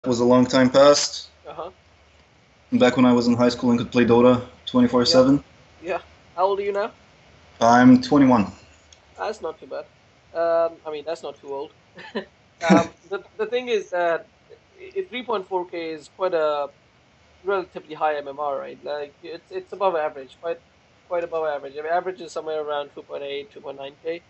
was a long time past. Uh-huh. Back when I was in high school and could play Dota Yeah. 24/7. Yeah. How old are you now? I'm 21. That's not too bad. I mean, that's not too old. The thing is that 3.4K is quite a relatively high MMR, right? Like it's above average, quite above average. I mean, average is somewhere around 2.8, 2.9K.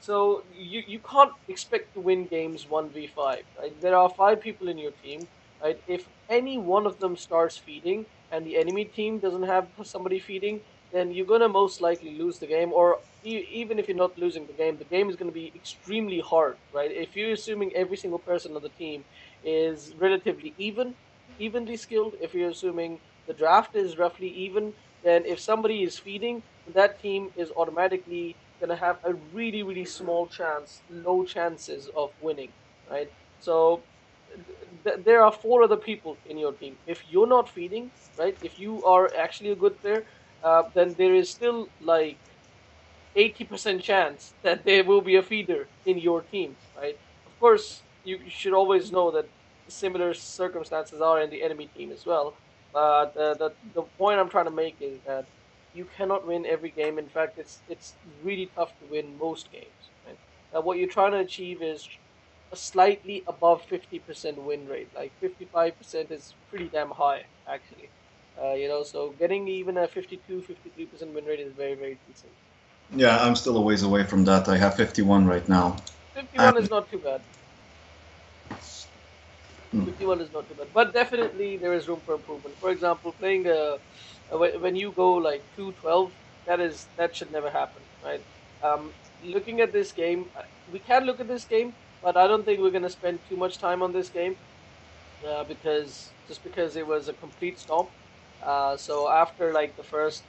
So you can't expect to win games 1v5, right? There are five people in your team, right? If any one of them starts feeding and the enemy team doesn't have somebody feeding, then you're gonna most likely lose the game. Or even if you're not losing the game is gonna be extremely hard, right? If you're assuming every single person on the team is relatively evenly skilled, if you're assuming the draft is roughly even, then if somebody is feeding, that team is automatically going to have a really, really small chance, low chances of winning, right? So there are four other people in your team. If you're not feeding, right, if you are actually a good player, then there is still like 80% chance that there will be a feeder in your team, right? Of course, you should always know that similar circumstances are in the enemy team as well. But the point I'm trying to make is that you cannot win every game. In fact, it's really tough to win most games, right? What you're trying to achieve is a slightly above 50% win rate. Like 55% is pretty damn high, actually. So getting even a 52, 53% win rate is very, very decent. Yeah, I'm still a ways away from that. I have 51 right now. 51 And is not too bad. hmm, 51 is not too bad, but definitely there is room for improvement. For example, playing when you go like 212, that should never happen, right? Looking at this game, we can look at this game, but I don't think we're gonna spend too much time on this game because it was a complete stomp. So after like the first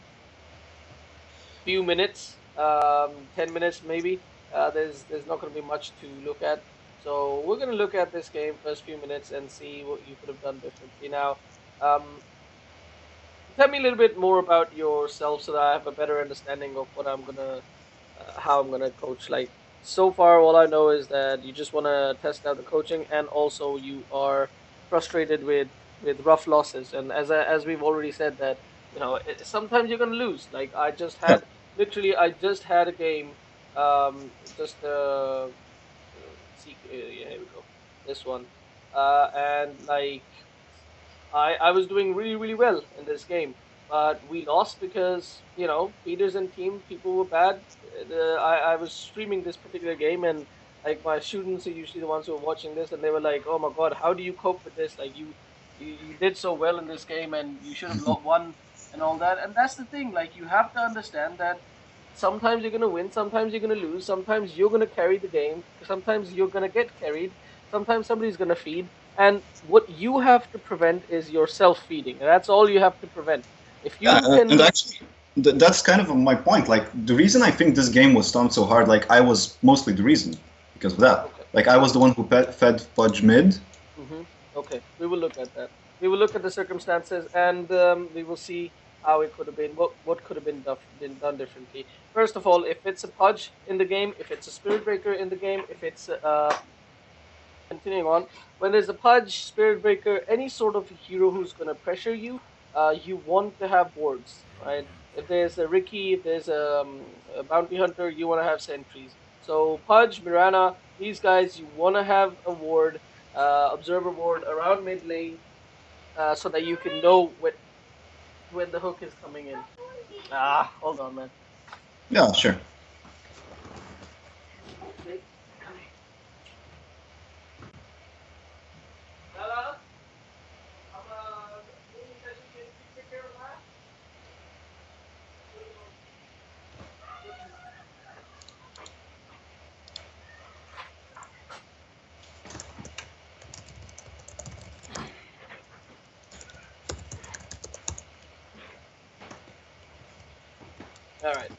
few minutes, 10 minutes maybe. There's not going to be much to look at. So we're going to look at this game first few minutes and see what you could have done differently. Now, um, tell me a little bit more about yourself so that I have a better understanding of how I'm gonna coach. Like so far, all I know is that you just want to test out the coaching, and also you are frustrated with rough losses. And as we've already said that sometimes you're gonna lose. Like yeah. I just had a game, just yeah, here we go, this one, and like I was doing really, really well in this game, but we lost because feeders and team people were bad. I was streaming this particular game, and like my students are usually the ones who are watching this, and they were like, "Oh my god, how do you cope with this? Like you did so well in this game, and you should have won and all that." And that's the thing. Like you have to understand that sometimes you're gonna win, sometimes you're gonna lose, sometimes you're gonna carry the game, sometimes you're gonna get carried, sometimes somebody's gonna feed, and what you have to prevent is your self feeding. That's all you have to prevent. If Yeah, you and can, actually, that's kind of my point. Like, the reason I think this game was stomped so hard, like, I was mostly the reason because of that. okay, Like, I was the one who fed Fudge mid. hmm okay, we will look at that. We will look at the circumstances, and we will see how it could have been, what could have been done differently. First of all, if it's a pudge in the game, if it's a spirit breaker in the game, if it's continuing on, when there's a pudge, spirit breaker, any sort of hero who's going to pressure you, you want to have wards, right? If there's a Ricky, if there's a bounty hunter, you want to have sentries. So pudge, Mirana, these guys, you want to have a ward, observer ward around mid lane, so that you can know when the hook is coming in. Hold on, man. Yeah, sure. Snake, come here. Lala, I'm doing a session. Can you take care of that? All right.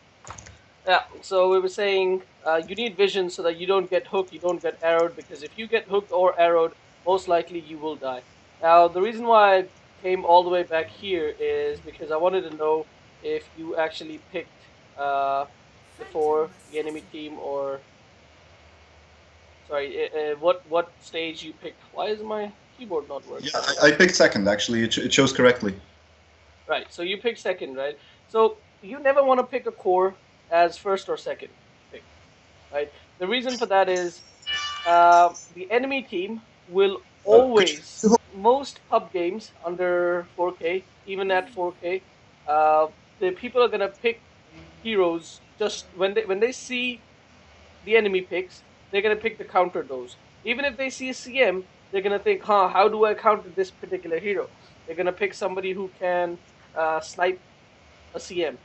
Yeah, so we were saying you need vision so that you don't get hooked, you don't get arrowed, because if you get hooked or arrowed, most likely you will die. Now, the reason why I came all the way back here is because I wanted to know if you actually picked before the enemy team, or sorry, what stage you picked. Why is my keyboard not work? Yeah, I picked second, actually. It chose correctly. Right. So you pick second, right? So you never want to pick a core as first or second pick, right? The reason for that is the enemy team will Could always, you... most pub games under 4K, even at 4K, uh, the people are gonna pick heroes just when they see the enemy picks, they're gonna pick the counter those. Even if they see a CM, they're gonna think, huh, how do I counter this particular hero? They're gonna pick somebody who can snipe a CM.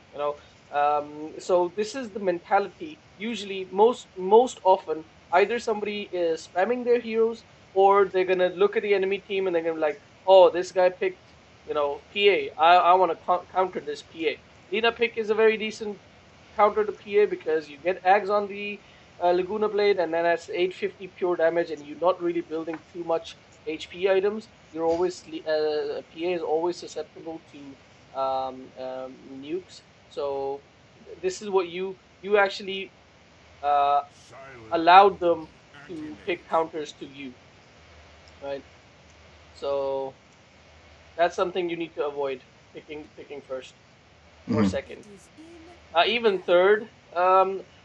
So this is the mentality. Usually, most often, either somebody is spamming their heroes, or they're gonna look at the enemy team and they're gonna be like, oh, this guy picked, PA. I want to counter this PA. Lina pick is a very decent counter to PA because you get Ags on the Laguna Blade, and then that's 850 pure damage, and you're not really building too much HP items. You're always PA is always susceptible to nukes. So this is what you actually uh, allowed them to pick counters to you, right? So that's something you need to avoid picking first or Mhm. second, even third.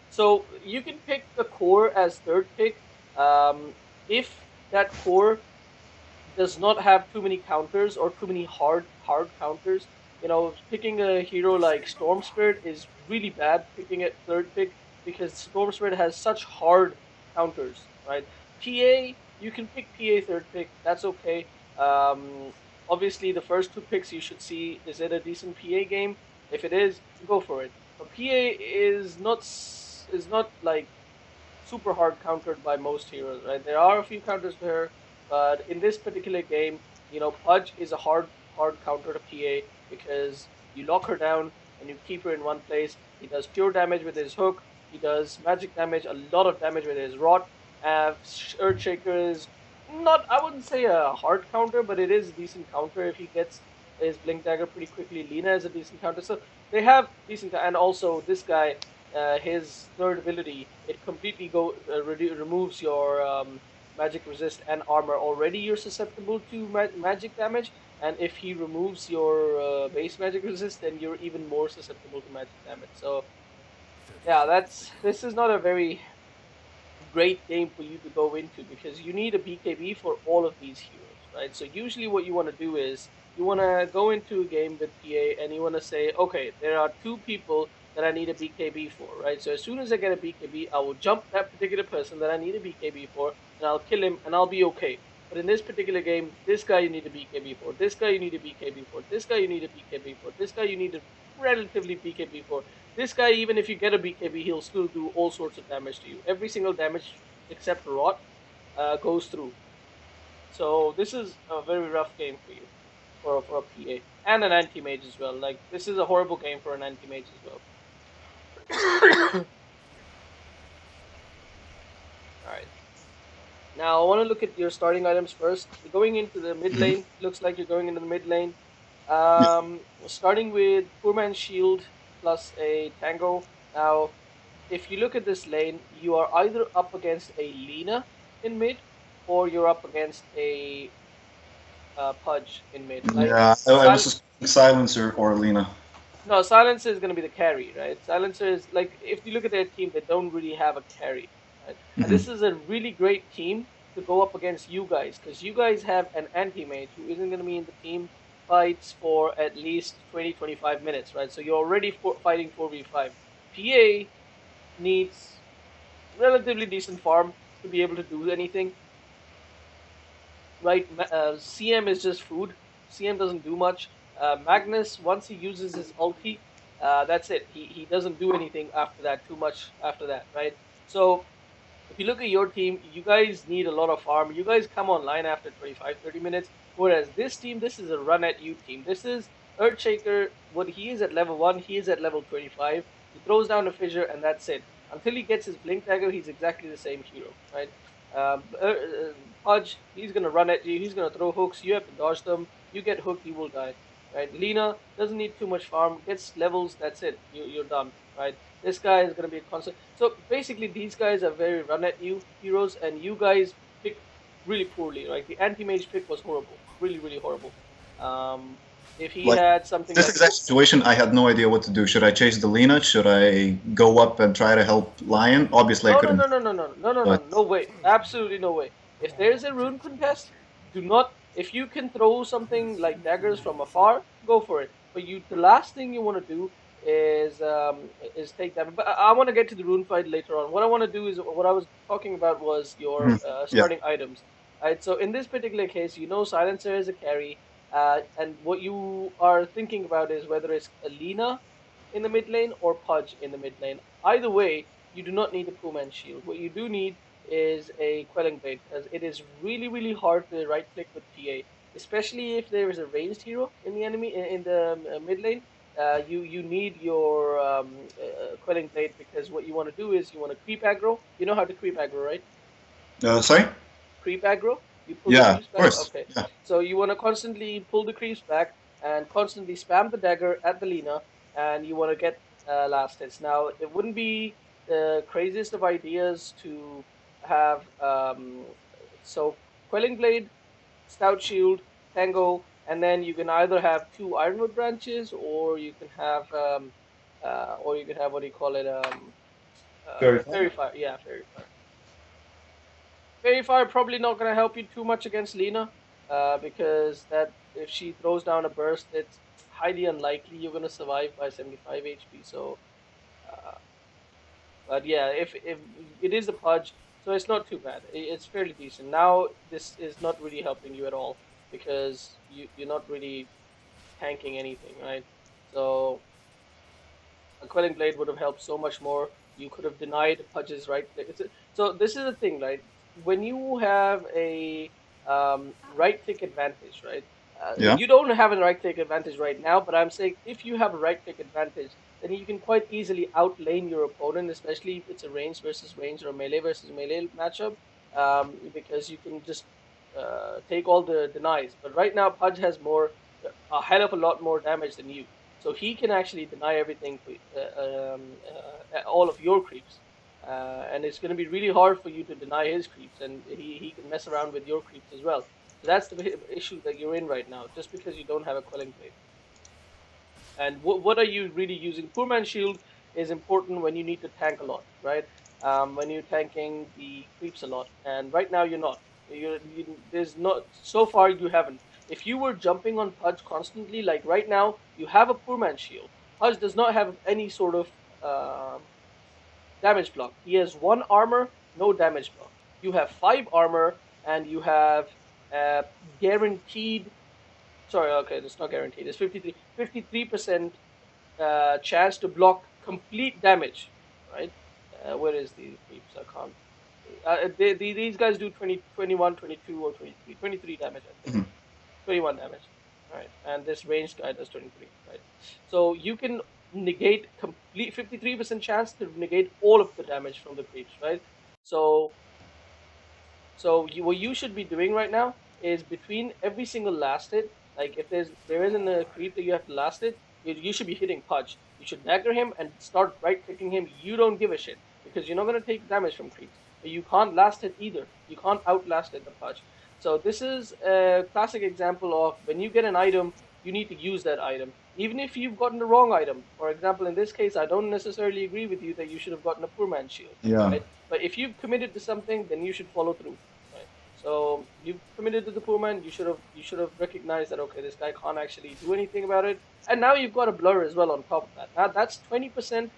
So you can pick a core as third pick if that core does not have too many counters or too many hard counters. Picking a hero like Storm Spirit is really bad picking at third pick because Storm Spirit has such hard counters, right? PA, you can pick PA third pick. That's okay. Um, Obviously, the first two picks you should see, is it a decent PA game? If it is, go for it. But PA is not like super hard countered by most heroes, right? There are a few counters to her, but in this particular game, Pudge is a hard counter to PA because you lock her down and you keep her in one place. He does pure damage with his hook. He does magic damage, a lot of damage with his rot. Earthshaker is not, I wouldn't say a hard counter, but it is a decent counter if he gets his blink dagger pretty quickly. Lina is a decent counter, so they have decent. And also this guy, his third ability, it completely removes your magic resist and armor. Already you're susceptible to magic damage, and if he removes your base magic resist, then you're even more susceptible to magic damage. So yeah, this is not a very great game for you to go into because you need a BKB for all of these heroes, right? So usually what you want to do is you want to go into a game with PA and you want to say, okay, there are two people that I need a BKB for, right? So as soon as I get a BKB, I will jump that particular person that I need a BKB for and I'll kill him and I'll be okay. But in this particular game, this guy you need a BKB for, this guy you need a BKB for, this guy you need a BKB for, this guy you need a relatively BKB for. This guy, even if you get a BKB, he'll still do all sorts of damage to you. Every single damage except rot goes through. So this is a very rough game for you, for a PA and an anti mage as well. Like this is a horrible game for an anti mage as well. All right. Now I want to look at your starting items first. You're going into the mid Mhm. lane. Looks like you're going into the mid lane. Yeah. Starting with Poor Man's Shield plus a Tango. Now, if you look at this lane, you are either up against a Lina in mid, or you're up against a Pudge in mid. Like Yeah, I was Sil- just Silencer or Lena. no, Silencer is going to be the carry, right? Silencer is like, if you look at their team, they don't really have a carry, right? And Mhm. this is a really great team to go up against you guys because you guys have an anti mage who isn't going to be in the team fights for at least 20-25 minutes, right? So you're already fighting 4v5. PA needs relatively decent farm to be able to do anything, right? CM is just food. CM doesn't do much. Magnus, once he uses his ulti, that's it. He doesn't do anything after that, too much after that, right? So if you look at your team, you guys need a lot of farm. You guys come online after 25-30 minutes. Whereas this team, this is a run at you team. This is Earthshaker. What he is at level 1, he is at level 25. He throws down a fissure, and that's it. Until he gets his blink dagger, he's exactly the same hero, right? Pudge, he's gonna run at you. He's gonna throw hooks. You have to dodge them. You get hooked, you will die, right? Lina doesn't need too much farm. Gets levels. That's it. You're done, right? This guy is gonna be a constant. So basically, these guys are very run at you heroes, and you guys pick. really poorly. Like the anti-mage pick was horrible, really, really horrible. If he Like had something this like exact situation, I had no idea what to do. Should I chase the Lena? Should I go up and try to help Lion? Obviously, I no, no, couldn't. no, no, no, no, no, no, no, But no way, absolutely no way. If there is a rune contest, do not. If you can throw something like daggers from afar, go for it. But the last thing you want to do is take that. But I want to get to the rune fight later on. What I want to do is what I was talking about was your mhm, yeah, starting items. Right. So in this particular case, silencer is a carry, and what you are thinking about is whether it's Alina in the mid lane or Pudge in the mid lane. Either way, you do not need a Pullman shield. What you do need is a Quelling Blade because it is really, really hard to right click with PA, especially if there is a ranged hero in the enemy in the mid lane. You need your Quelling Blade because what you want to do is you want to creep aggro. You know how to creep aggro, right? sorry. Creep aggro. You pull the Yeah, creeps of back. course. Okay, Yeah. so you want to constantly pull the creeps back and constantly spam the dagger at the Lina, and you want to get last hits. Now, it wouldn't be the craziest of ideas to have so Quelling Blade, Stout Shield, Tango, and then you can either have two Ironwood branches, or you can have what do you call it, Very fun. Fairy Fire. Yeah, Fairy Fire. Fairy Fire probably not going to help you too much against Lena, because that if she throws down a burst, it's highly unlikely you're going to survive by 75 HP. So, uh, but yeah, if it is a pudge, so it's not too bad. It's fairly decent. Now this is not really helping you at all because you're not really tanking anything, right? So a quelling blade would have helped so much more. You could have denied Pudge's right click. So this is the thing, right? When you have a right click advantage, right? Yeah. You don't have a right click advantage right now, but I'm saying if you have a right click advantage, then you can quite easily outlane your opponent, especially if it's a range versus range or a melee versus melee matchup, because you can just take all the denies. But right now, Pudge has a hell of a lot more damage than you. So he can actually deny everything for all of your creeps, and it's going to be really hard for you to deny his creeps, and he can mess around with your creeps as well. So that's the issue that you're in right now, just because you don't have a quelling blade. And what are you really using? Poor man's shield is important when you need to tank a lot, right? When you're tanking the creeps a lot, and right now you're not. There's not so far you haven't. If you were jumping on Pudge constantly, like right now, you have a poor man's shield. Pudge does not have any sort of damage block. He has one armor, no damage block. You have five armor, and you have uh, guaranteed. Sorry, okay, it's not guaranteed. It's 53% chance to block complete damage, right? Where is the creeps? I can't. These guys do 20, 21, 22, or 23. 23 damage, I think. Mhm. 21 damage, right? And this ranged guy does 23, right? So you can negate complete 53% chance to negate all of the damage from the creeps, right? So what you should be doing right now is between every single last hit, like if there isn't a creep that you have to last hit, you should be hitting Pudge. You should dagger him and start right clicking him. You don't give a shit because you're not gonna take damage from creeps, but you can't last hit either. You can't outlast hit the Pudge. So this is a classic example of when you get an item, you need to use that item, even if you've gotten the wrong item. For example, in this case, I don't necessarily agree with you that you should have gotten a poor man's shield, Yeah. right? But if you've committed to something, then you should follow through, right? So you've committed to the poor man. You should have recognized that okay, this guy can't actually do anything about it, and now you've got a blur as well on top of that. Now that's 20%.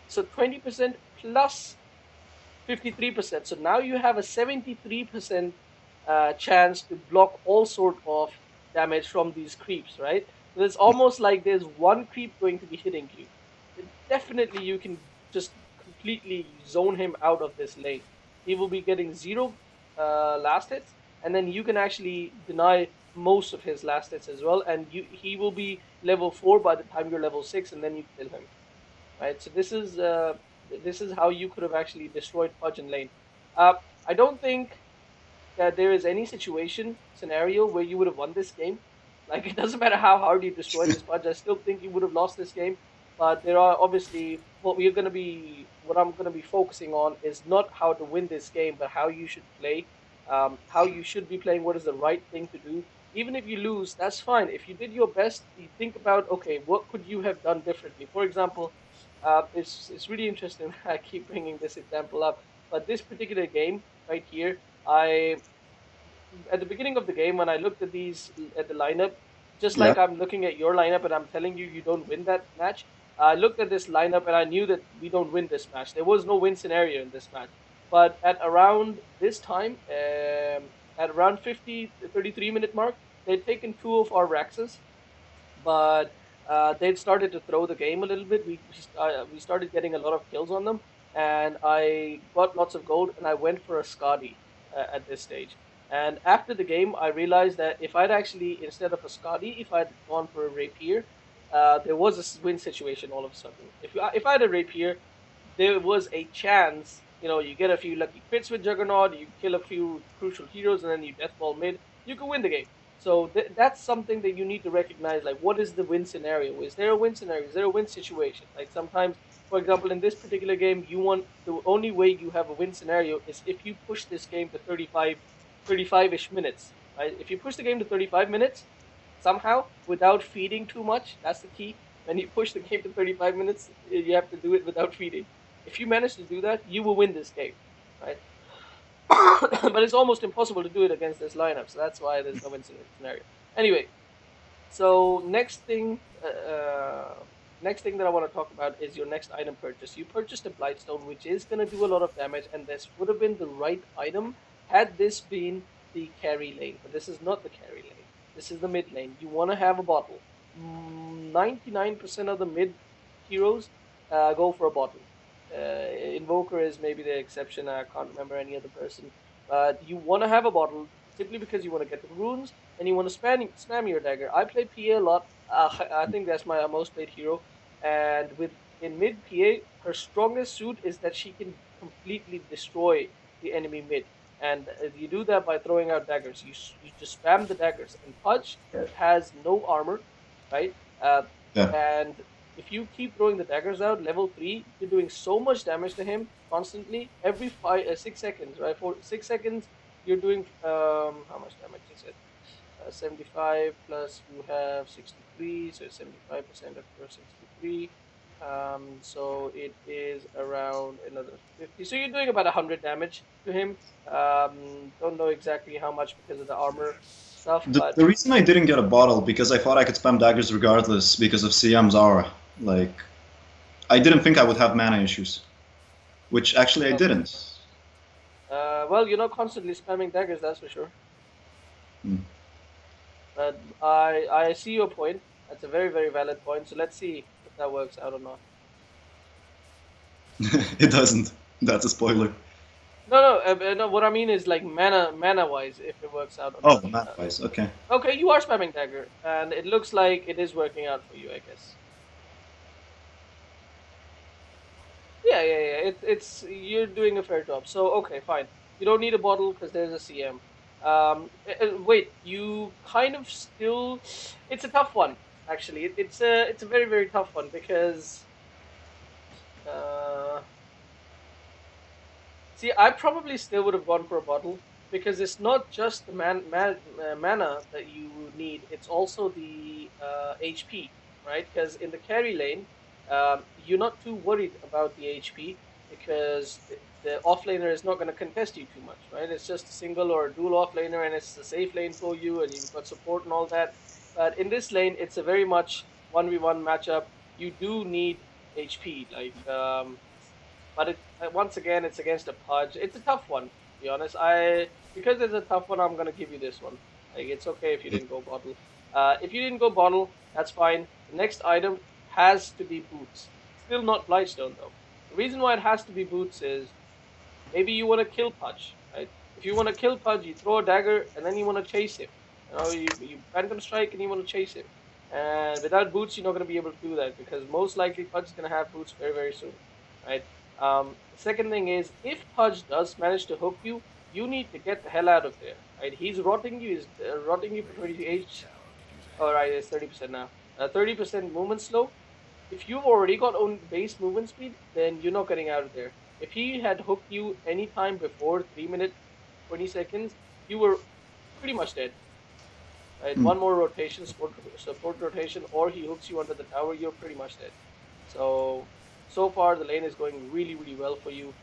So 20% plus 53%. So now you have a 73% chance to block all sort of damage from these creeps, right? So it's almost like there's one creep going to be hitting you. Definitely, you can just completely zone him out of this lane. He will be getting zero last hits, and then you can actually deny most of his last hits as well. And he will be level 4 by the time you're level 6, and then you kill him, right? So this is how you could have actually destroyed Pudge in lane. Uh, I don't think that there is any situation scenario where you would have won this game. Like it doesn't matter how hard you destroy this Pudge, I still think you would have lost this game. But there are obviously what I'm gonna be focusing on is not how to win this game, but how you should play. how you should be playing, what is the right thing to do. Even if you lose, that's fine. If you did your best, you think about, okay, what could you have done differently? For example, it's really interesting. I keep bringing this example up, but this particular game right here, I at the beginning of the game when I looked at these at the lineup, just Yeah. like I'm looking at your lineup and I'm telling you you don't win that match. I looked at this lineup and I knew that we don't win this match. There was no win scenario in this match. But at around this time, at around 50 33 minute mark, they'd taken two of our Raxes, but they'd started to throw the game a little bit. We started getting a lot of kills on them, and I got lots of gold, and I went for a Skadi at this stage. And after the game, I realized that if I'd actually, instead of a Skadi, if I'd gone for a Rapier, there was a win situation all of a sudden. If I had a Rapier, there was a chance. You get a few lucky crits with Juggernaut, you kill a few crucial heroes, and then you deathball mid. You can win the game. So that's something that you need to recognize. Like, what is the win scenario? Is there a win scenario? Is there a win situation? Like sometimes, for example, in this particular game, you want the only way you have a win scenario is if you push this game to 35-ish minutes, right? If you push the game to 35 minutes somehow without feeding too much, that's the key. When you push the game to 35 minutes, you have to do it without feeding. If you manage to do that, you will win this game, right? But it's almost impossible to do it against this lineup, so that's why there's no win scenario. Anyway, so next thing that I want to talk about is your next item purchase. You purchased a Blightstone, which is going to do a lot of damage, and this would have been the right item had this been the carry lane. But this is not the carry lane. This is the mid lane. You want to have a bottle. 99% of the mid heroes go for a bottle. Invoker is maybe the exception. I can't remember any other person. But you want to have a bottle simply because you want to get the runes and you want to spam your dagger. I play PA a lot. I think that's my most played hero. And with in mid PA, her strongest suit is that she can completely destroy the enemy mid. And you do that by throwing out daggers. You just spam the daggers. And Pudge has no armor, right? Yeah. And if you keep throwing the daggers out, level 3, you're doing so much damage to him constantly. Every 6 seconds, right? For 6 seconds, you're doing how much damage is it? 75 plus you have 63, so 75% of your 63. So it is around another 50. So you're doing about 100 damage to him. Don't know exactly how much because of the armor stuff, but The reason I didn't get a bottle because I thought I could spam daggers regardless because of CM's aura. Like, I didn't think I would have mana issues, which actually I okay. didn't. Well, you're not constantly spamming daggers, that's for sure. Hmm. But I see your point. That's a very very valid point. So let's see if that works out or not. It doesn't. That's a spoiler. No. What I mean is like mana wise, if it works out or Oh, not. map wise. Okay. Okay, you are spamming dagger, and it looks like it is working out for you, I guess. Yeah. It's you're doing a fair job. So okay, fine. You don't need a bottle because there's a CM. Wait, you kind of still. It's a tough one, actually. It's a very very tough one because. Uh, See, I probably still would have gone for a bottle because it's not just the mana that you need; it's also the HP, right? Because in the carry lane, you're not too worried about the HP because the offlaner is not going to contest you too much, right? It's just a single or a dual offlaner, and it's a safe lane for you, and you've got support and all that. But in this lane, it's a very much 1v1 matchup. You do need HP, but once again, it's against a Pudge. It's a tough one, to be honest. Because it's a tough one, I'm gonna give you this one. Like, it's okay if you didn't go bottle. If you didn't go bottle, that's fine. The next item has to be boots. Still not Blightstone though. The reason why it has to be boots is maybe you want to kill Pudge, right? If you want to kill Pudge, you throw a dagger and then you want to chase him. You Phantom Strike and you want to chase him. And without boots, you're not going to be able to do that because most likely Pudge is going to have boots very, very soon, right? The second thing is if Pudge does manage to hook you, you need to get the hell out of there, right? He's rotting you. He's rotting you for 20 All right, it's 30% now. 30% movement slow. If you've already got on base movement speed, then you're not getting out of there. If he had hooked you any time before 3 minute 20 seconds, you were pretty much dead. Right, Hmm. one more rotation, support rotation, or he hooks you under the tower, you're pretty much dead. So far the lane is going really, really well for you.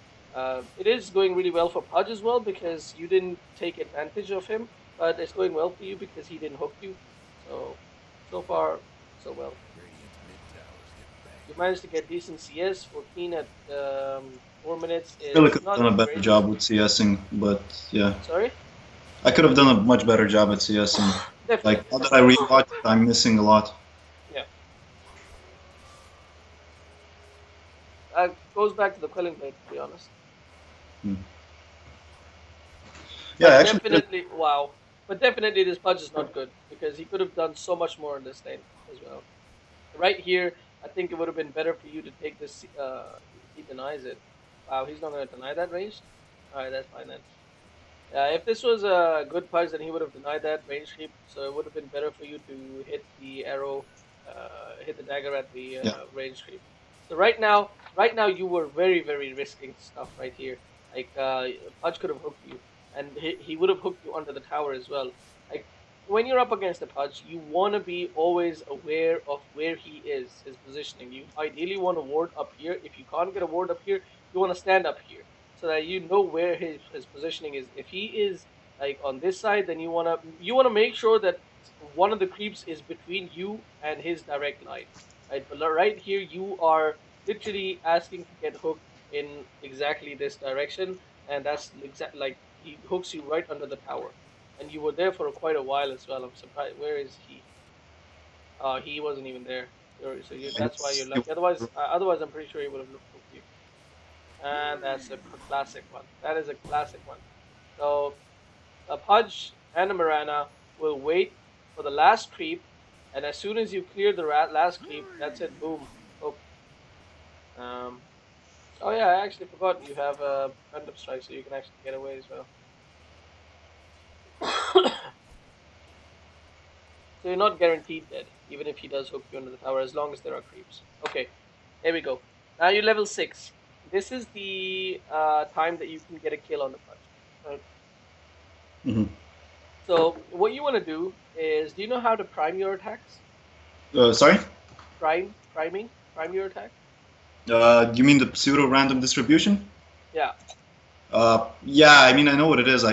It is going really well for Pudge as well because you didn't take advantage of him, but it's going well for you because he didn't hook you. So far, so well. You managed to get decent CS. 14 at 4 minutes I feel I is could have not done a the better job greatest. with CSing, but yeah. Sorry? I could have done a much better job at CSing. Like, Definitely, now that I definitely. rewatch it, I'm missing a lot. Yeah. Goes back to the quelling blade, to be honest. Hmm. Yeah, I But actually did. definitely, wow. But definitely, this Pudge is not good because he could have done so much more in this lane as well. Right here, I think it would have been better for you to take this. He denies it. Wow, he's not going to deny that range. All right, that's fine then. If this was a good Pudge, then he would have denied that range creep. So it would have been better for you to hit the arrow, hit the dagger at the Yeah. range creep. So right now you were very, very risking stuff right here. Like Pudge could have hooked you, and he would have hooked you under the tower as well. Like when you're up against a Pudge, you want to be always aware of where he is, his positioning. You ideally want to ward up here. If you can't get a ward up here, you want to stand up here so that you know where his positioning is. If he is like on this side, then you wanna make sure that one of the creeps is between you and his direct line. Right, but right here you are literally asking to get hooked in exactly this direction, and that's exact like he hooks you right under the tower, and you were there for quite a while as well. I'm surprised. Where is he? He wasn't even there. That's why you're lucky. Otherwise, I'm pretty sure he would have hooked you. And that's a classic one. That is a classic one. So a Pudge and a Mirana will wait for the last creep, and as soon as you clear the last creep, that's it. Boom, hooked. Um. Oh yeah, I actually forgot you have a random strike, so you can actually get away as well. So you're not guaranteed dead, even if he does hook you under the tower, as long as there are creeps. Okay, here we go. Now you're level 6. This is the time that you can get a kill on the Pudge. Right? Hmm. So what you want to do you know how to prime your attacks? Sorry? Prime your attack. You mean the pseudo random distribution? Yeah. Yeah, I mean, I know what it is,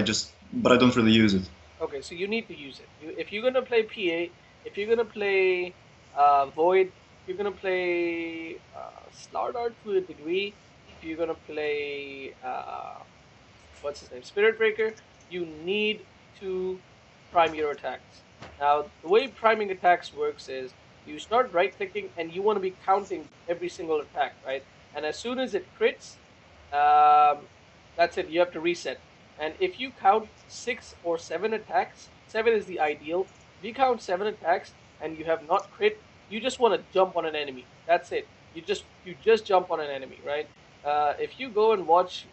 but I don't really use it. Okay, so you need to use it. If you're gonna play PA, if you're gonna play Void, if you're gonna play Slardart to a degree, if you're gonna play what's his name, Spirit Breaker, you need to prime your attacks. Now, the way priming attacks works is you start right clicking and you want to be counting every single attack, right? And as soon as it crits, um, that's it. You have to reset. And if you count 6 or 7 attacks, 7 is the ideal. If you count 7 attacks and you have not crit, you just want to jump on an enemy. That's it. You just jump on an enemy, right? If you go and watch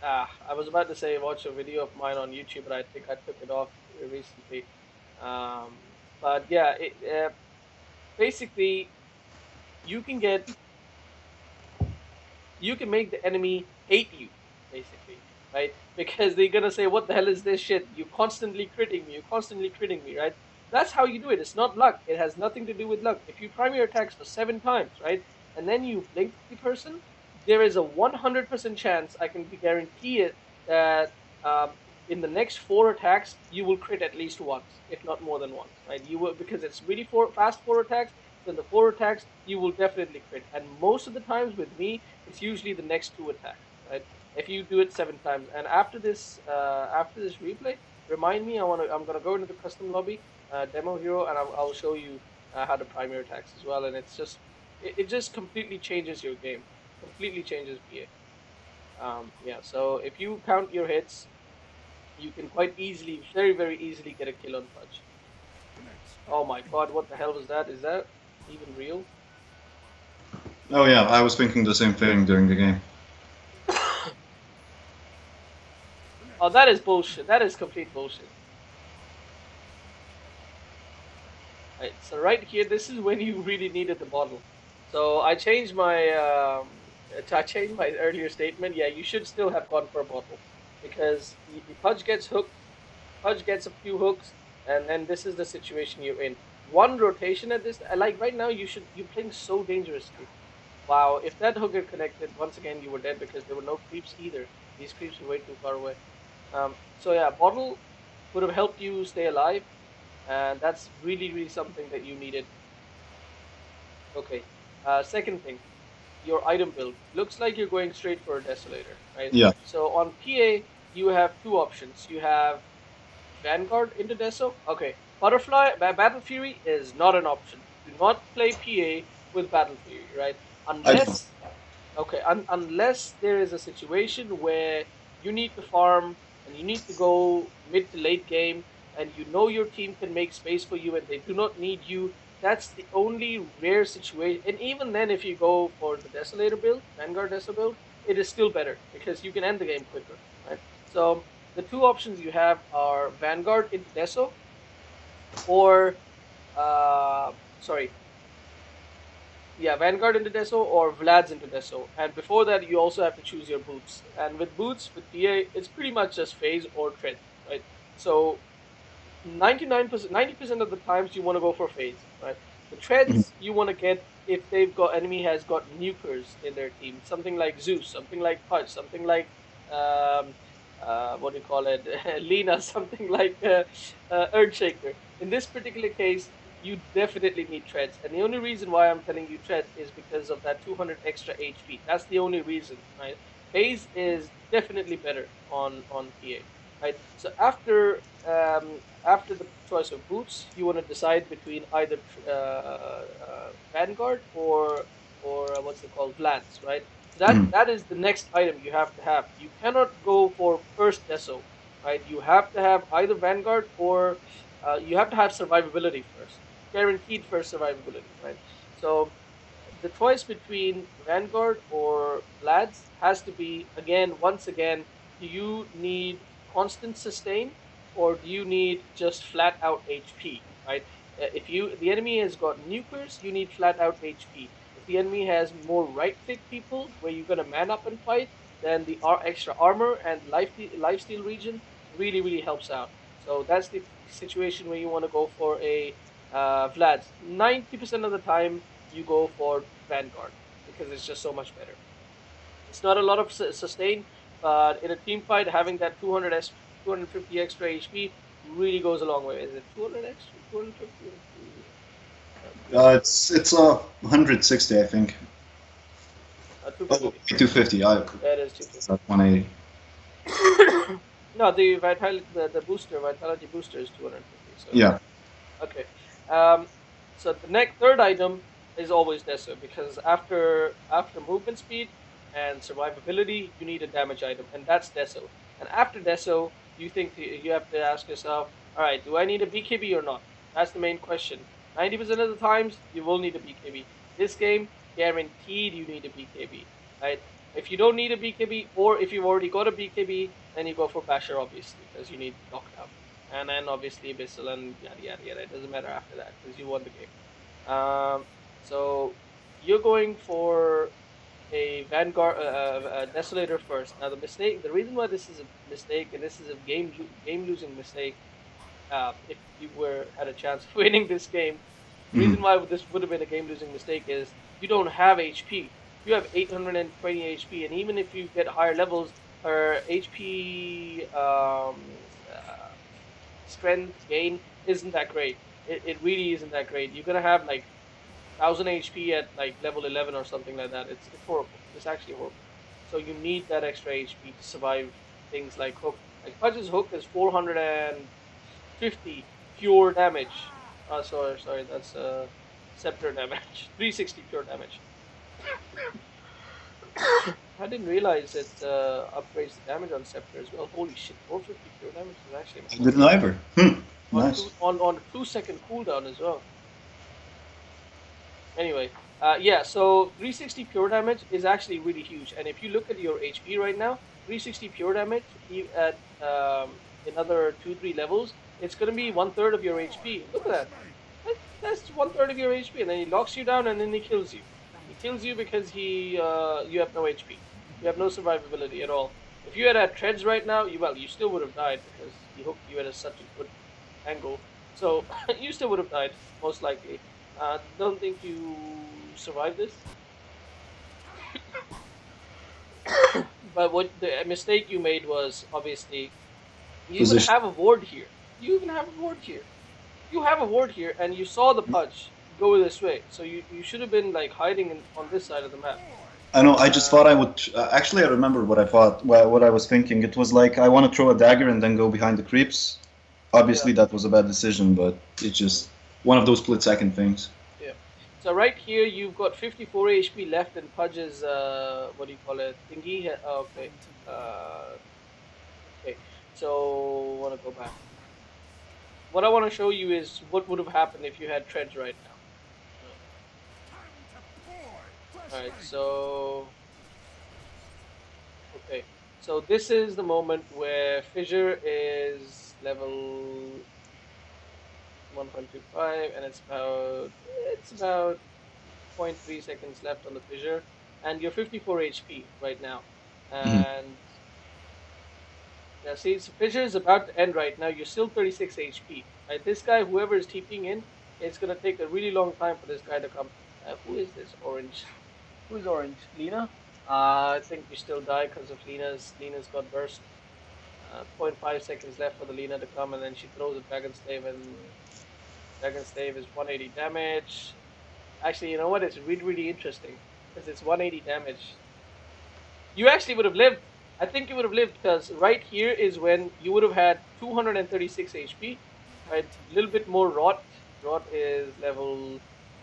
I was about to say watch a video of mine on YouTube, but I think I took it off recently. But yeah, basically you can get you can make the enemy hate you, basically, right? Because they're gonna say, "What the hell is this shit? You constantly critting me. You're constantly critting me," right? That's how you do it. It's not luck. It has nothing to do with luck. If you prime your attacks for 7 times, right, and then you blink the person, there is a 100% chance, I can guarantee it, that in the next 4 attacks you will crit at least once, if not more than once, right? You will, because it's really fast 4 attacks. Then the 4 attacks you will definitely crit, and most of the times with me it's usually the next 2 attacks, right? If you do it 7 times, and after this replay, remind me. I'm gonna go into the custom lobby, demo hero, and I'll show you how to prime your attacks as well. And it just completely changes your game, completely changes PA. Yeah. So if you count your hits, you can quite easily, very very easily, get a kill on Pudge. Oh my god, what the hell was that? Is that even real? Oh yeah, I was thinking the same thing during the game. Oh, that is bullshit. That is complete bullshit. Right, so right here, this is when you really needed the bottle. So I changed my earlier statement. Yeah, you should still have gone for a bottle. because Pudge gets hooked, Pudge gets a few hooks, and then this is the situation you're in. One rotation at this, like right now, you're playing so dangerously. Wow, if that hook had connected, once again you were dead because there were no creeps either. These creeps were way too far away. So yeah, bottle would have helped you stay alive, and that's really really something that you needed. Okay. Second thing, your item build looks like you're going straight for a desolator, right? Yeah. So on PA you have two options. You have Vanguard into Deso. Okay, Butterfly Battle Fury is not an option. Do not play PA with Battle Fury, right? I don't. Unless Okay, unless there is a situation where you need to farm and you need to go mid to late game and you know your team can make space for you and they do not need you, that's the only rare situation. And even then, if you go for the Desolator build, Vanguard Deso build, it is still better because you can end the game quicker, right? So the two options you have are Vanguard into Deso or, sorry, yeah, Vanguard into Deso or Vlad's into Deso. And before that, you also have to choose your boots. And with boots, with PA, it's pretty much just phase or tread, right? So 99%, 90% of the times you want to go for phase, right? The Mhm. treads you want to get if they've got enemy has got nukers in their team, something like Zeus, something like Pudge, something like um, what do you call it, Lena, something like Earthshaker. In this particular case, you definitely need treads, and the only reason why I'm telling you treads is because of that 200 extra HP. That's the only reason, right? Phase is definitely better on PA, right? So after the choice of boots, you want to decide between either Vanguard or what's it called, Vlad's, right? So Mhm. that is the next item you have to have. You cannot go for first Deso, right? You have to have either Vanguard or you have to have survivability first, guaranteed first survivability, right? So the choice between Vanguard or Vlad's has to be again, once again, do you need constant sustain or do you need just flat out HP, right? If the enemy has got nukers, you need flat out HP. If the enemy has more right click people where you're gonna man up and fight, then the extra armor and life steal region really really helps out. So that's the situation where you want to go for a Vlad's. 90% of the time, you go for Vanguard because it's just so much better. It's not a lot of sustain, but in a team fight, having that 250 extra HP really goes a long way. Is it 200 extra, 250 or 200? It's 160, I think. Oh, 250. 250. That is It's 250. at 180. No, the vitality, the booster, vitality booster is 250. So Yeah. okay. Um, so the next third item is always Deso because after movement speed and survivability, you need a damage item, and that's Deso. And after Deso, you have to ask yourself, all right, do I need a BKB or not? That's the main question. 90% of the times, you will need a BKB. This game, guaranteed you need a BKB, right? If you don't need a BKB, or if you've already got a BKB, then you go for Basher, obviously, because you need knockdown and then obviously Abyssal and yada yada yada. It doesn't matter after that because you won the game. So you're going for a Vanguard, Desolator first. Now the reason why this is a mistake, and this is a game losing mistake, if you were had a chance of winning this game, the Mhm. reason why this would have been a game losing mistake is you don't have HP. You have 820 HP, and even if you get higher levels, her HP strength gain isn't that great. It really isn't that great. You're gonna have like 1000 HP at like level 11 or something like that. It's horrible. It's actually horrible. So you need that extra HP to survive things like hook. Like Pudge's hook is 450 pure damage. Sorry, that's scepter damage. 360 pure damage. I didn't realize it upgrades the damage on scepter as well. Holy shit, 450 pure damage is actually I amazing. didn't either. Nice. On a 2 second cooldown as well. Anyway, yeah, so 360 pure damage is actually really huge. And if you look at your HP right now, 360 pure damage at another 2 3 levels, it's gonna be 1/3 of your HP. Look at that. That's 1/3 of your HP, and then he locks you down, and then he kills you. He kills you because you have no HP. You have no survivability at all. If you had treads right now, you still would have died because he hooked you at such a good angle. So you still would have died most likely. Don't think you survived this. But what the mistake you made was obviously you even Position. have a ward here. You even have a ward here. You have a ward here, and you saw the punch go this way. So you should have been like hiding on this side of the map. I know. I just thought I would. Actually, I remember what I thought. What I was thinking. It was like I want to throw a dagger and then go behind the creeps. Yeah. Obviously, that was a bad decision, but it's just one of those split-second things. Yeah. So right here you've got 54 HP left in Pudge's what do you call it? Thingy. Okay. Okay. So wanna go back. What I want to show you is what would have happened if you had treads right now. Alright, so okay. So this is the moment where Fissure is level 1.25 and it's about 0.3 seconds left on the Fissure and you're 54 HP right now. And yeah, see, so Fissure is about to end right now. You're still 36 HP. Right, this guy, whoever is TPing in, it's gonna take a really long time for this guy to come. Who is this orange? Who is orange? Lena? I think you still die because of Lena's got burst. 0.5 seconds left for the Lena to come, and then she throws a Dragon Stave, and Dragon Stave is 180 damage. Actually, you know what? It's really, really interesting because it's 180 damage. You actually would have lived. I think you would have lived because right here is when you would have had 236 HP, right? A little bit more rot. Rot is level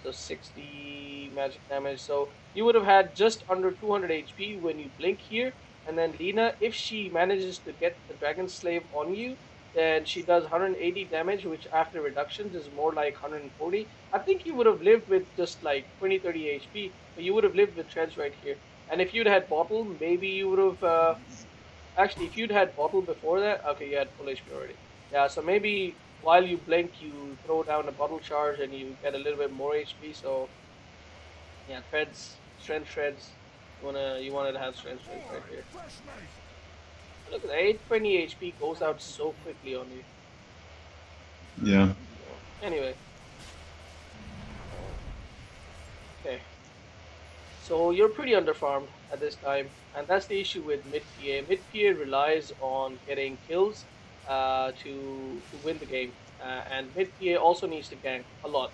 60 magic damage. So you would have had just under 200 HP when you blink here. And then Lena, if she manages to get the Dragon Slave on you, then she does 180 damage, which after reductions is more like 140. I think you would have lived with just like 20-30 HP, but you would have lived with treads right here. And if you'd had bottle, maybe you would have. Actually, if you'd had bottle before that, okay, you had full HP already. Yeah, so maybe while you blink, you throw down a bottle charge and you get a little bit more HP. So yeah, treads, strength treads. You wanted to have strength treads right here. Look at that, 820 HP goes out so quickly on you. Yeah. So, anyway. Okay. So you're pretty underfarmed at this time, and that's the issue with mid PA. Mid PA relies on getting kills to win the game, and mid PA also needs to gank a lot.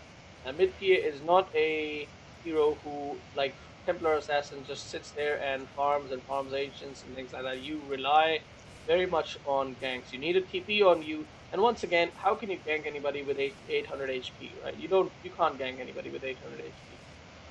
Mid PA is not a hero who, like Templar Assassin, just sits there and farms agents and things like that. You rely very much on ganks. You need a TP on you, and once again, how can you gank anybody with 800 HP? Right? You can't gank anybody with 800 HP.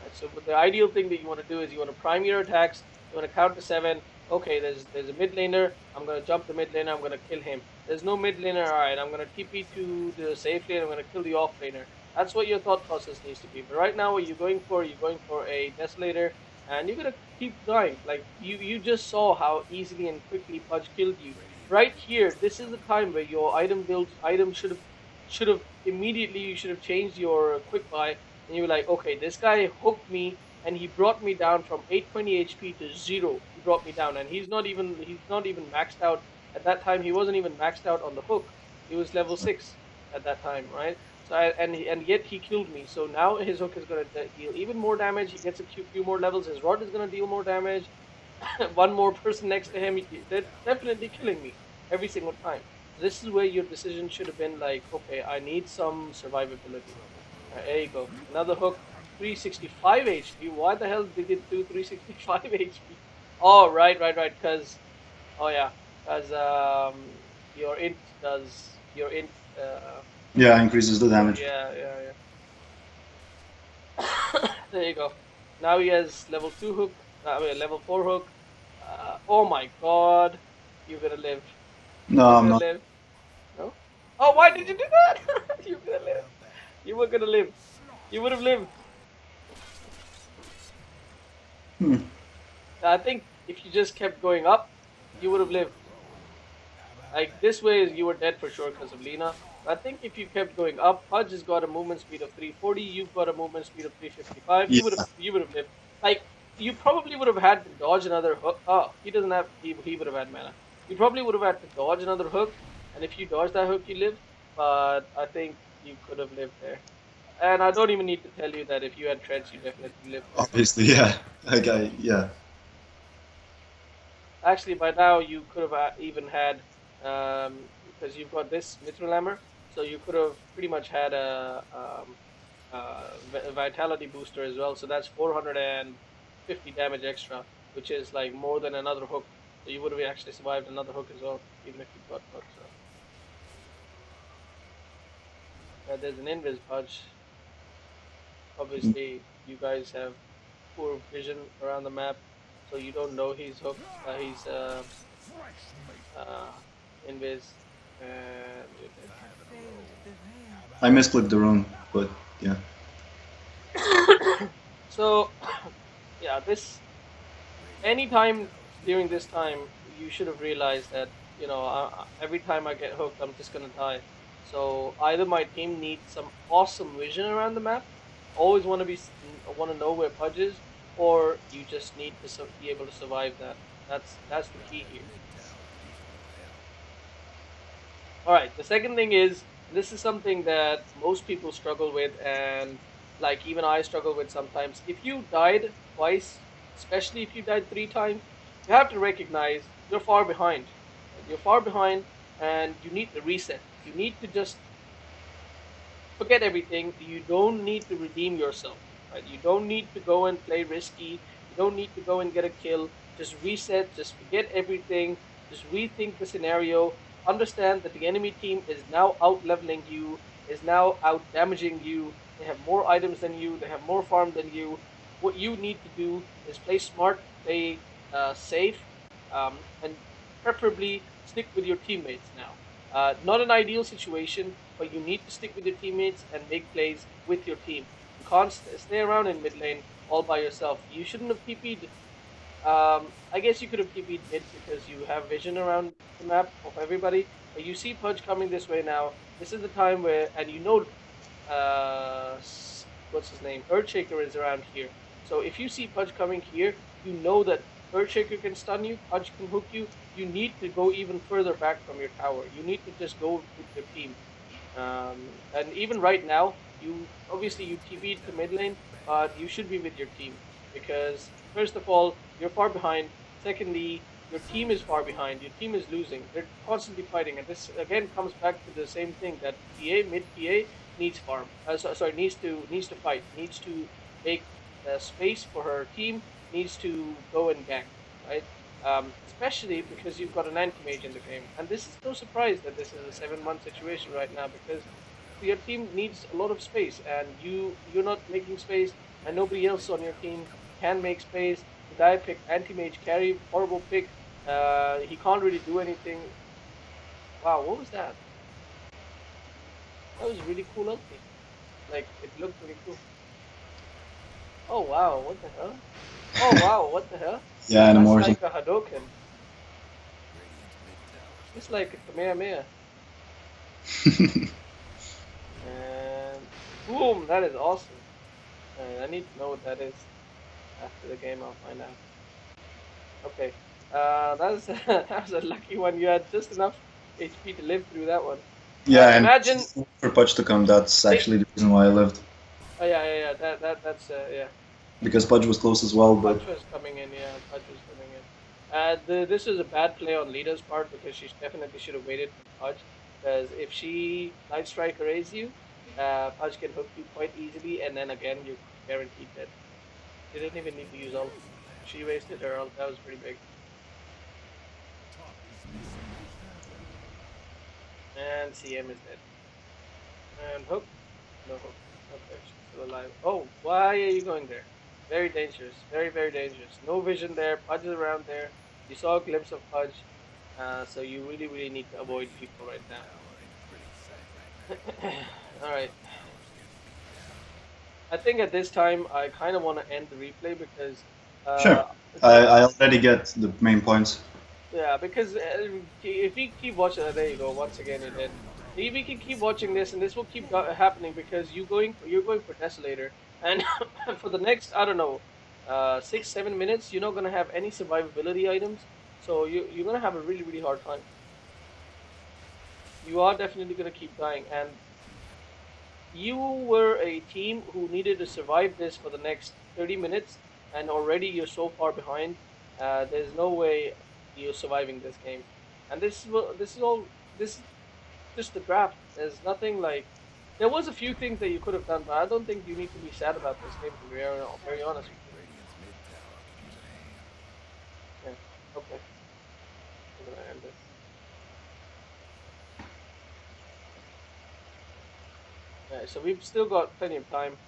Right, so but the ideal thing that you want to do is you want to prime your attacks. You want to count to 7. Okay, there's a mid laner. I'm gonna jump the mid laner. I'm gonna kill him. There's no mid laner. All right, I'm gonna TP to the safe lane. I'm gonna kill the off laner. That's what your thought process needs to be. But right now, what you're going for? You're going for a desolator, and you're gonna keep dying. Like you just saw how easily and quickly Pudge killed you. Right here, this is the time where your item should have immediately you should have changed your quick buy and you were like, okay, this guy hooked me and he brought me down from 820 HP to 0. He brought me down, and he's not even maxed out at that time. He wasn't even maxed out on the hook. He was level 6 at that time, right? So and yet he killed me. So now his hook is gonna deal even more damage. He gets a few more levels. His rod is gonna deal more damage. One more person next to him, they're definitely killing me every single time. This is where your decision should have been like, okay, I need some survivability. There you go. Another hook, 365 HP. Why the hell did it do 365 HP? Oh, right. Because, oh yeah, because your int does your int. Yeah, increases the damage. Yeah. There you go. Now he has level 2 hook. I mean, level 4 hook. Oh my God, you're gonna live. No, You're I'm gonna not. live. No. Oh, why did you do that? You're gonna live. You were gonna live. You would have lived. I think if you just kept going up, you would have lived. Like this way, you were dead for sure because of Lena. But I think if you kept going up, Pudge has got a movement speed of 340. You've got a movement speed of 355. Yeah. You would have lived. Like you probably would have had to dodge another hook. Oh, he doesn't have. He would have had mana. You probably would have had to dodge another hook, and if you dodge that hook, you live. But I think you could have lived there. And I don't even need to tell you that if you had treads, you definitely lived there. Obviously, yeah. Yeah. Actually, by now you could have even had, because you've got this mithril hammer, so you could have pretty much had a vitality booster as well. So that's 450 damage extra, which is like more than another hook. So you would have actually survived another hook as well, even if you got hooked. So there's an invis pudge. Obviously, you guys have poor vision around the map, so you don't know he's hooked. He's uh, invis, and you're I misclicked the rune, but yeah. dead. So yeah, this anytime during this time you should have realized that every time I get hooked, I'm just gonna die. So either my team needs some awesome vision around the map, always want to know where Pudge is, or you just need to be able to survive that. That's the key here. All right. The second thing is this is something that most people struggle with, and like even I struggle with sometimes. If you died twice, especially if you died 3 times, you have to recognize you're far behind. Right? You're far behind, and you need to reset. You need to just forget everything. You don't need to redeem yourself. Right? You don't need to go and play risky. You don't need to go and get a kill. Just reset. Just forget everything. Just rethink the scenario. Understand that the enemy team is now out leveling you, is now out damaging you. They have more items than you. They have more farm than you. What you need to do is play smart, play safe, and preferably stick with your teammates now. Not an ideal situation, but you need to stick with your teammates and make plays with your team. You can't stay around in mid lane all by yourself. You shouldn't have TP'd. I guess you could have TP'd mid because you have vision around the map of everybody. But you see Pudge coming this way now. This is the time where, and what's his name? Earthshaker is around here. So if you see Pudge coming here, you know that Earthshaker can stun you, Pudge can hook you. You need to go even further back from your tower. You need to just go with your team. And even right now, you TP'd to mid lane, but you should be with your team because first of all, you're far behind. Secondly, your team is far behind. Your team is losing. They're constantly fighting, and this again comes back to the same thing that mid PA needs farm. Sorry, needs to fight. Needs to make space for her team. Needs to go and gank. Right. Especially because you've got an anti-mage in the game. And this is no surprise that this is a 7-month situation right now because your team needs a lot of space and you're not making space and nobody else on your team can make space. The guy picked anti-mage carry, horrible pick. He can't really do anything. Wow, what was that? That was really cool ulti. Like, it looked really cool. Oh wow, what the hell? Oh wow, what the hell? Yeah, and That's more. like a Hadoken. It's like a Kamehameha. And boom, that is awesome. I need to know what that is. After the game, I'll find out. Okay, that was that was a lucky one. You had just enough HP to live through that one. Yeah, and imagine for Pudge to come, that's actually the reason why I lived. Oh yeah. That's yeah. Because Pudge was close as well, but Pudge was coming in. Yeah, Pudge was coming in. This was a bad play on Lita's part because she definitely should have waited for Pudge. Because if she Night Strike arrays you, Pudge can hook you quite easily, and then again you're guaranteed dead. She didn't even need to use ult. She wasted her ult. That was pretty big. And CM is dead. And hook? No hook. Okay, she's still alive. Oh, why are you going there? Very dangerous. Very, very dangerous. No vision there. Pudge is around there. You saw a glimpse of Pudge. So you really, really need to avoid people right now. Alright. I think at this time, I kind of want to end the replay because... sure. I already get the main points. Yeah, because if we keep watching... there you go. Once again, you're dead. If we can keep watching this, and this will keep happening because you're going for Desolator. And for the next, I don't know, 6-7 minutes, you're not gonna have any survivability items, so you're gonna have a really really hard time. You are definitely gonna keep dying, and you were a team who needed to survive this for the next 30 minutes, and already you're so far behind. There's no way you're surviving this game, and this is just the draft. There's nothing like. There was a few things that you could have done, but I don't think you need to be sad about this game. To be very honest with you. Yeah. Okay. I'm gonna end this. Yeah. So we've still got plenty of time.